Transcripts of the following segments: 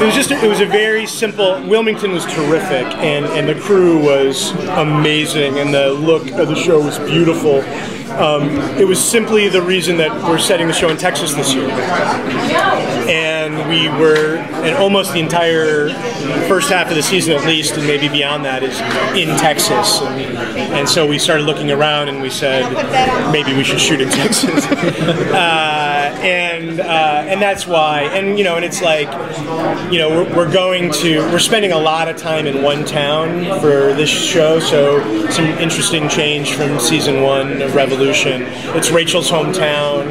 it was a very simple. Wilmington was terrific, and the crew was amazing, and the look of the show was beautiful. It was simply the reason that we're setting the show in Texas this year. And we were, and almost the entire first half of the season at least, and maybe beyond that, is in Texas. And so we started looking around and we said, maybe we should shoot in Texas. And that's why. And, you know, and it's like, you know, we're spending a lot of time in one town for this show, so some interesting change from season 1 of Revolution. It's Rachel's hometown.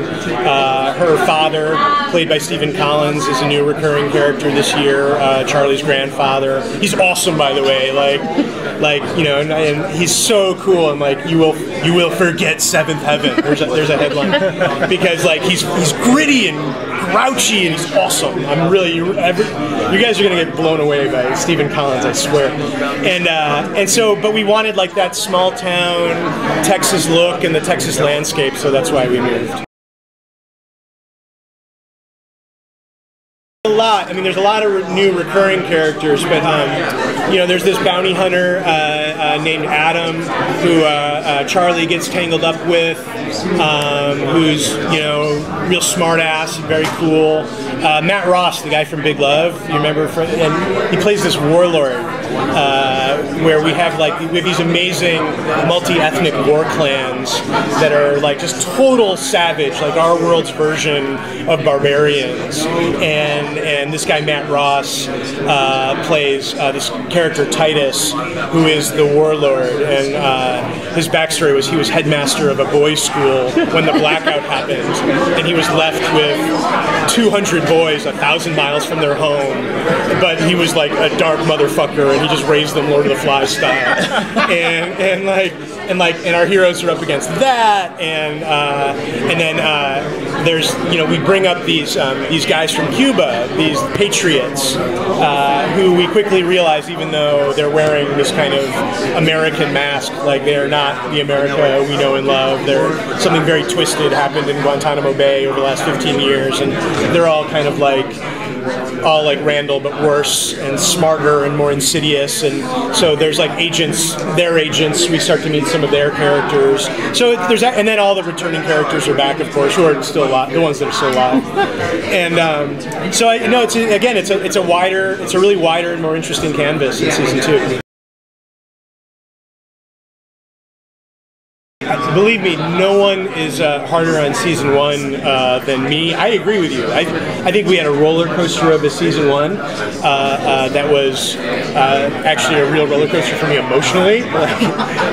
Her father, played by Stephen Collins, is a new recurring character this year. Charlie's grandfather. He's awesome, by the way. Like you know, and he's so cool. And like you will forget Seventh Heaven. There's a headline because like he's gritty and grouchy and he's awesome. I'm really you guys are gonna get blown away by Stephen Collins, I swear. And so, but we wanted like that small town Texas look and the Texas landscape, so that's why we moved. I mean, there's a lot of new recurring characters, but you know, there's this bounty hunter named Adam who Charlie gets tangled up with, who's, you know, real smart ass, very cool. Matt Ross, the guy from Big Love, you remember? And he plays this warlord where we have these amazing multi-ethnic war clans that are like just total savage, like our world's version of barbarians. And this guy Matt Ross plays this character Titus, who is the warlord, and his backstory was he was headmaster of a boys' school when the blackout happened, and he was left with 200 boys 1,000 miles from their home, but he was like a dark motherfucker, and he just raised them Lord of the Flies style, and our heroes are up against that, and then there's, you know, we bring up these guys from Cuba, these patriots, who we quickly realize, even though they're wearing this kind of American mask, like they are not the America we know and love. Something very twisted happened in Guantanamo Bay over the last 15 years, and they're all kind of like Randall, but worse and smarter and more insidious. And so there's like their agents. We start to meet some of their characters. So there's that, and then all the returning characters are back, of course, who are still alive, the ones that are still alive. And so I know it's a really wider and more interesting canvas in season 2. Believe me, no one is harder on season 1 than me. I agree with you. I think we had a roller coaster of a season 1 that was actually a real roller coaster for me emotionally.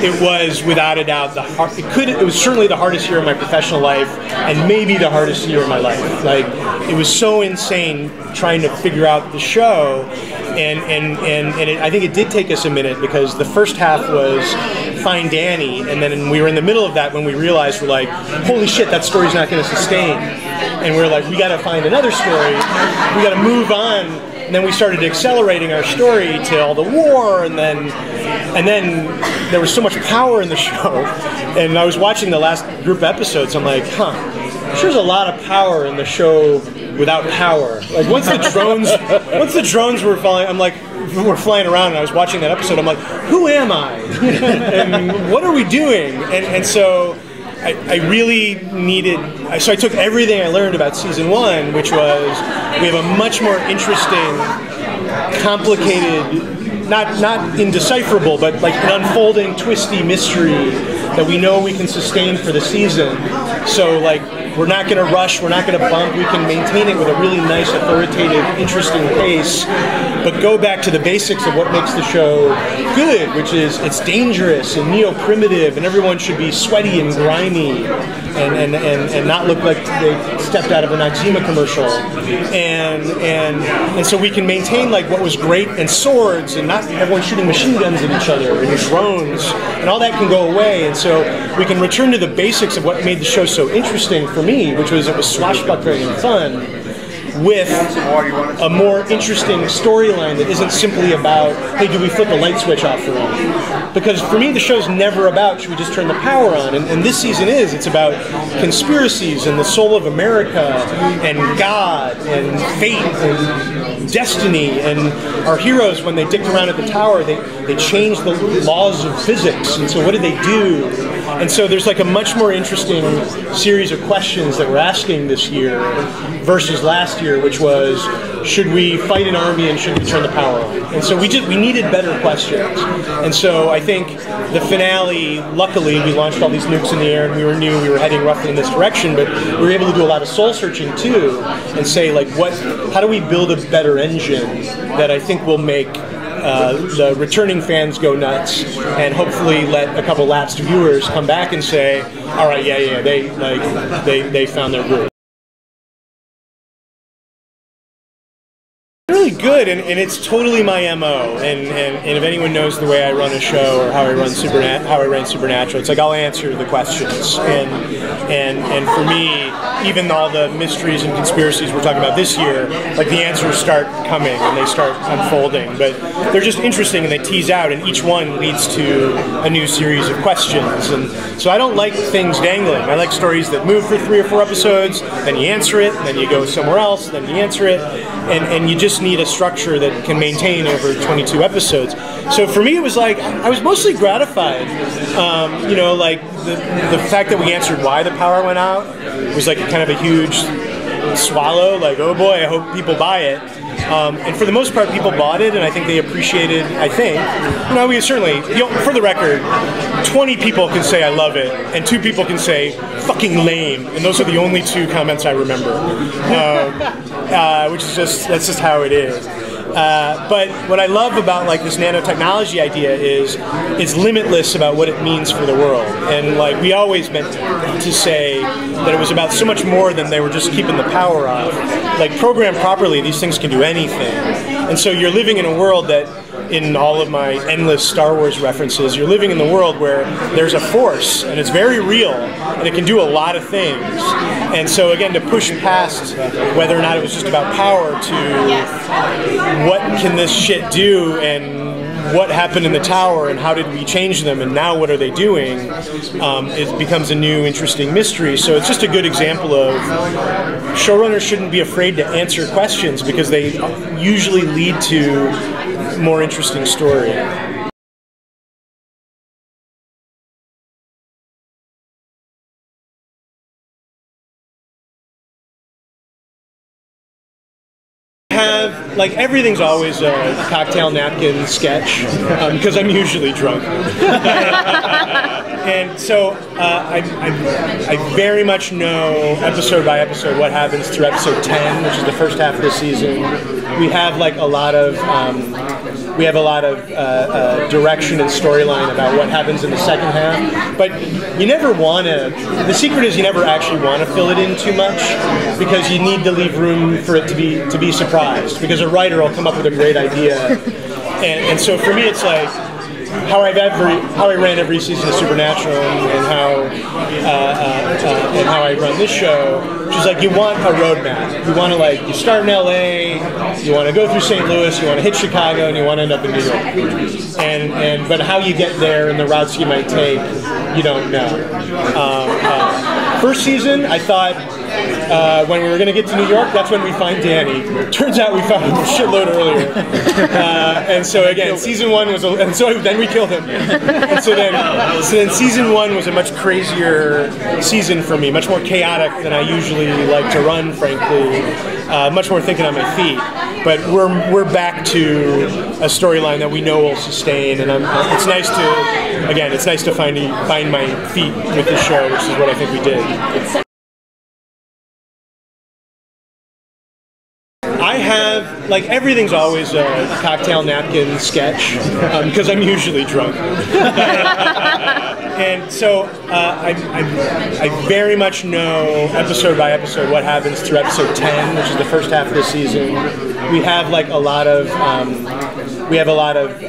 It was without a doubt it was certainly the hardest year of my professional life, and maybe the hardest year of my life. Like, it was so insane trying to figure out the show, and I think it did take us a minute, because the first half was find Danny, and then we were in the middle of that when we realized, we're like, holy shit, that story's not going to sustain, and we're like, we got to find another story, we got to move on. And then we started accelerating our story to all the war, and then there was so much power in the show. And I was watching the last group of episodes, I'm like, there's a lot of power in the show without power. Like once the drones were flying, I'm like, we're flying around, and I was watching that episode, I'm like, who am I? And what are we doing? And so I really needed, so I took everything I learned about season 1, which was, we have a much more interesting, complicated, not indecipherable, but like an unfolding, twisty mystery that we know we can sustain for the season. So like, we're not going to rush, we're not going to bump, we can maintain it with a really nice, authoritative, interesting pace, but go back to the basics of what makes the show good, which is it's dangerous and neo-primitive, and everyone should be sweaty and grimy and not look like they stepped out of an Noxzema commercial. And so we can maintain like what was great, and swords, and not everyone shooting machine guns at each other, and drones, and all that can go away. And so we can return to the basics of what made the show so interesting for me, which was it was swashbuckling and fun. with a more interesting storyline that isn't simply about, hey, do we flip a light switch off for them? Because for me, the show's never about, should we just turn the power on? And this season it's about conspiracies and the soul of America and God and fate and destiny. And our heroes, when they dicked around at the tower, they changed the laws of physics. And so what did they do? And so there's like a much more interesting series of questions that we're asking this year versus last year, which was, should we fight an army and should we turn the power on? And so we needed better questions. And so I think the finale, luckily, we launched all these nukes in the air and we were heading roughly in this direction, but we were able to do a lot of soul searching too and say, like, how do we build a better engine that I think will make the returning fans go nuts, and hopefully let a couple lapsed viewers come back and say, all right, yeah, they found their groove. Really good, and it's totally my MO. And if anyone knows the way I run a show or how I run Supernatural, it's like I'll answer the questions. And for me, even all the mysteries and conspiracies we're talking about this year, like the answers start coming and they start unfolding. But they're just interesting and they tease out, and each one leads to a new series of questions. And so I don't like things dangling. I like stories that move for 3 or 4 episodes, then you answer it, then you go somewhere else, then you answer it, and you just need a structure that can maintain over 22 episodes. So for me, it was like, I was mostly gratified. Like the fact that we answered why the power went out was like kind of a huge swallow, like, oh boy, I hope people buy it. And for the most part, people bought it, and I think they appreciated, we certainly, for the record, 20 people can say I love it, and 2 people can say fucking lame, and those are the only 2 comments I remember, that's just how it is. But what I love about like this nanotechnology idea is it's limitless about what it means for the world. And like we always meant to say that it was about so much more than they were just keeping the power off. Like programmed properly, these things can do anything. And so you're living in a world that, in all of my endless Star Wars references, you're living in the world where there's a force and it's very real and it can do a lot of things. And so again, to push past whether or not it was just about power to what can this shit do and what happened in the tower and how did we change them and now what are they doing, it becomes a new interesting mystery. So it's just a good example of showrunners shouldn't be afraid to answer questions because they usually lead to more interesting story. Like everything's always a cocktail napkin sketch because I'm usually drunk. And so I very much know episode by episode what happens through episode 10, which is the first half of the season. We have like a lot of direction and storyline about what happens in the second half. But you never want to. The secret is you never actually want to fill it in too much because you need to leave room for it to be surprised. Because a writer will come up with a great idea, and so for me it's like how I ran every season of Supernatural and how I run this show, which is like you want a roadmap. You want to you start in LA, you want to go through St. Louis, you want to hit Chicago, and you want to end up in New York. But how you get there and the routes you might take, you don't know. First season, I thought when we were going to get to New York, that's when we find Danny. Turns out we found him a shitload earlier. And so again, season 1 was, and so then we killed him. And so then season 1 was a much crazier season for me, much more chaotic than I usually like to run, frankly. Much more thinking on my feet. But we're back to a storyline that we know will sustain, and it's nice to find my feet with the show, which is what I think we did. I have, like, everything's always a cocktail napkin sketch because I'm usually drunk. And so I very much know episode by episode what happens through episode 10, which is the first half of the season. We have like a lot of we have a lot of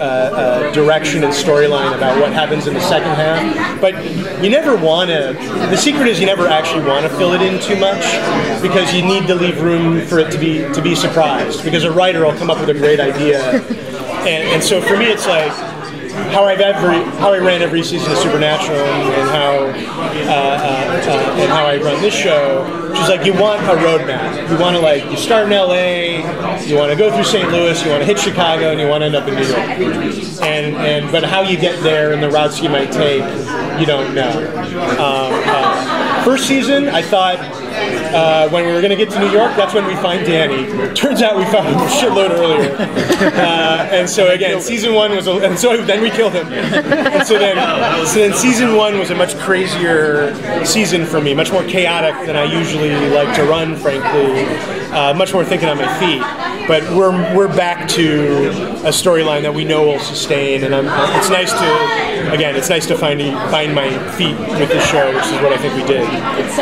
direction and storyline about what happens in the second half. But you never want to. The secret is you never actually want to fill it in too much, because you need to leave room for it to be surprised. Because a writer will come up with a great idea, and so for me, it's like how I ran every season of Supernatural, and how I run this show, which is like you want a roadmap. You want to you start in LA, you want to go through St. Louis, you want to hit Chicago, and you want to end up in New York. But how you get there and the routes you might take, you don't know. First season, I thought when we were going to get to New York, that's when we find Danny. Turns out we found him a shitload earlier. And so again, season one was, and so then we killed him. And so then season one was a much crazier season for me, much more chaotic than I usually like to run, frankly. Much more thinking on my feet. But we're back to a storyline that we know will sustain, and it's nice to find my feet with the show, which is what I think we did.